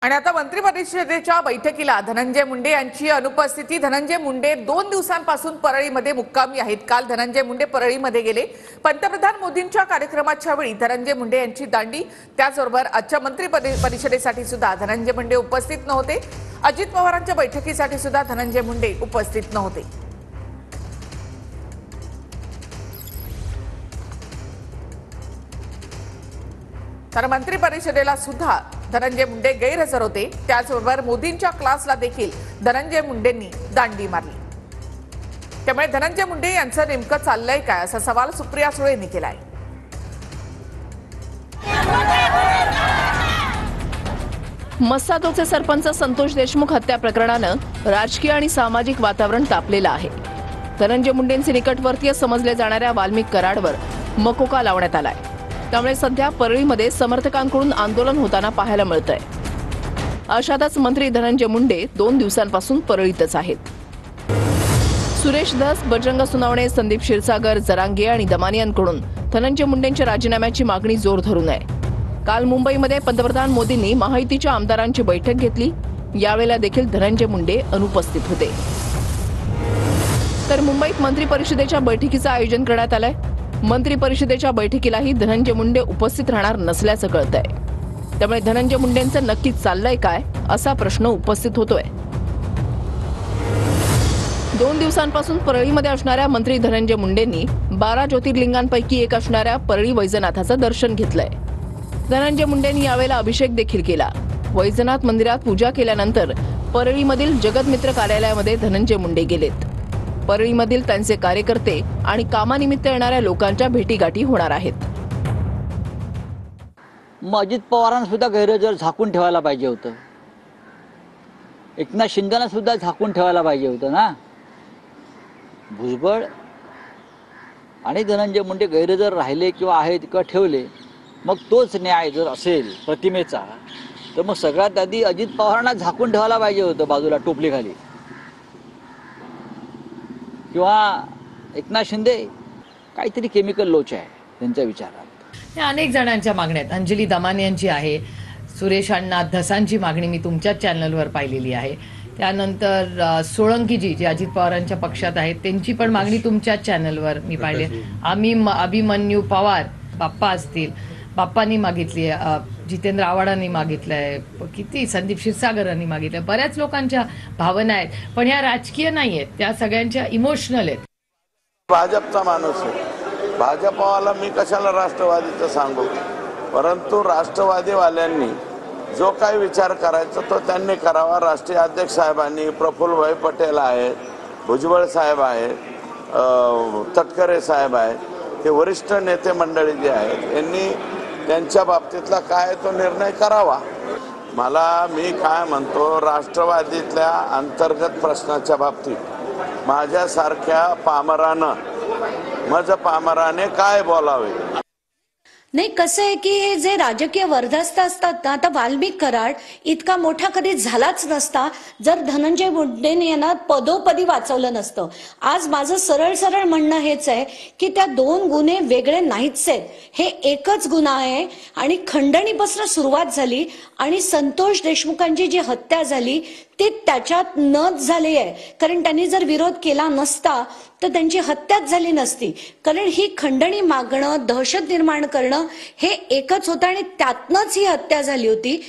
आणि आता मंत्री परिषदेच्या बैठकीला धनंजय मुंडे यांची अनुपस्थिती। धनंजय मुंडे 2 दिवसांपासून परळीमध्ये मुक्कामी आहेत। काल धनंजय मुंडे परळीमध्ये गेले। पंतप्रधान मोदींच्या कार्यक्रमाच्या वेळी धनंजय मुंडे यांची दांडी, त्याचबरोबर आजच्या मंत्री परिषदेसाठी सुद्धा धनंजय मुंडे उपस्थित नव्हते। अजित पवारांच्या बैठकीसाठी सुद्धा धनंजय मुंडे उपस्थित नव्हते। तर मंत्री परिषदेला सुद्धा धनंजय मुंडे गैरहजर होते। त्याचबरोबर मोदींच्या क्लासला देखील धनंजय मुंडेंनी दांडी मारली। त्यामुळे धनंजय मुंडे यांचं नेमकं चाललंय काय असा सवाल सुप्रिया सुळेंनी केलाय। मस्सातोचे सरपंच संतोष देशमुख हत्या प्रकरणानं राजकीय आणि सामाजिक वातावरण तापलेलं आहे। धनंजय मुंडेंचे निकटवर्तीय समजले जाणाऱ्या वाल्मिक कराडवर मकोका लावण्यात आलाय। त्यामुळे सध्या परळीमध्ये समर्थकांकडून आंदोलन होताना पाहायला मिळतंय। अशातच मंत्री धनंजय मुंडे 2 दिवसांपासून परळीतच आहेत। सुरेश धस, बजरंग सुनावणे, संदीप क्षीरसागर, जरांगे आणि दमानियांकडून धनंजय मुंडेंच्या राजीनाम्याची मागणी जोर धरून आहे। काल मुंबईमध्ये पंतप्रधान मोदींनी महायुतीच्या आमदारांची बैठक घेतली। यावेळेला देखील धनंजय मुंडे अनुपस्थित होते। तर मुंबईत मंत्री परिषदेच्या बैठकीचं आयोजन करण्यात आलंय। मंत्री परिषदेच्या बैठकीलाही धनंजय मुंडे उपस्थित राहणार नसल्याचं कळतंय। त्यामुळे धनंजय मुंडेंचं नक्की चाललंय काय असा प्रश्न उपस्थित होतोय। 2 दिवसांपासून परळीमध्ये असणाऱ्या मंत्री धनंजय मुंडेंनी 12 ज्योतिर्लिंगांपैकी एक असणाऱ्या परळी वैजनाथाचं दर्शन घेतलंय। धनंजय मुंडेंनी यावेळेला अभिषेक देखील केला। वैजनाथ मंदिरात पूजा केल्यानंतर परळीमधील जगतमित्र कार्यालयामध्ये धनंजय मुंडे गेलेत। परळीमधील त्यांचे कार्यकर्ते आणि कामानिमित्त येणाऱ्या लोकांच्या भेटीगाठी होणार आहेत। अजित पवारांना सुद्धा गैरहजर झाकून ठेवायला पाहिजे होतं। एकनाथ शिंदेना सुद्धा झाकून ठेवायला पाहिजे होतं ना। भुजबळ आणि धनंजय मुंडे गैरहजर राहिले किंवा आहेत किंवा ठेवले, मग तोच न्याय जर असेल प्रतिमेचा, तर मग सगळ्यात आधी अजित पवारांना झाकून ठेवायला पाहिजे होतं बाजूला टोपलीखाली, किंवा एकनाथ शिंदे काहीतरी केमिकल लोच आहे त्यांच्या विचारात। या अनेक जणांच्या मागण्या आहेत। अंजली दमाने यांची आहे, सुरेश अण्णा धसांची मागणी मी तुमच्याच चॅनलवर पाहिलेली आहे। त्यानंतर सोळंकीजी जे अजित पवारांच्या पक्षात आहेत त्यांची पण मागणी तुमच्याच चॅनलवर मी पाहिली। अभिमन्यू पवार बाप्पा असतील, बाप्पांनी मागितली, जितेंद्र आव्हाडांनी मागितलंय, किती संदीप क्षीरसागरांनी मागितलंय। बऱ्याच लोकांच्या भावना आहेत, पण ह्या राजकीय नाही आहेत, त्या सगळ्यांच्या इमोशनल आहेत। भाजपचा माणूस आहे, भाजपवाला मी कशाला राष्ट्रवादीचं सांगू, परंतु राष्ट्रवादीवाल्यांनी जो काही विचार करायचा तो त्यांनी करावा। राष्ट्रीय अध्यक्ष साहेबांनी, प्रफुल्लभाई पटेल आहेत, भुजबळ साहेब आहेत, तटकरे साहेब आहेत, हे वरिष्ठ नेते मंडळी जे आहेत यांनी त्यांच्या बाबतीतला काय तो निर्णय करावा। मी काय म्हणतो, राष्ट्रवादीतल्या अंतर्गत प्रश्नाच्या बाबतीत माझ्यासारख्या पामराने काय बोलावे। नाही, कसं आहे की हे जे राजकीय वर्धस्त असतात ना, आता वाल्मिक कराड इतका मोठा कधी झालाच नसता जर धनंजय मुंडेंनी यांना पदोपदी वाचवलं नसतं। आज माझं सरळ म्हणणं हेच आहे की त्या 2 गुन्हे वेगळे नाहीच आहेत, हे एकच गुन्हा आहे। आणि खंडणीपासून सुरुवात झाली आणि संतोष देशमुखांची जी हत्या झाली ती त्याच्यात नच झाली आहे, कारण त्यांनी जर विरोध केला नसता तर त्यांची हत्याच झाली नसती। कारण ही खंडणी मागणं, दहशत निर्माण करणं हे एकच होतं आणि त्यातनंच ही हत्या झाली होती।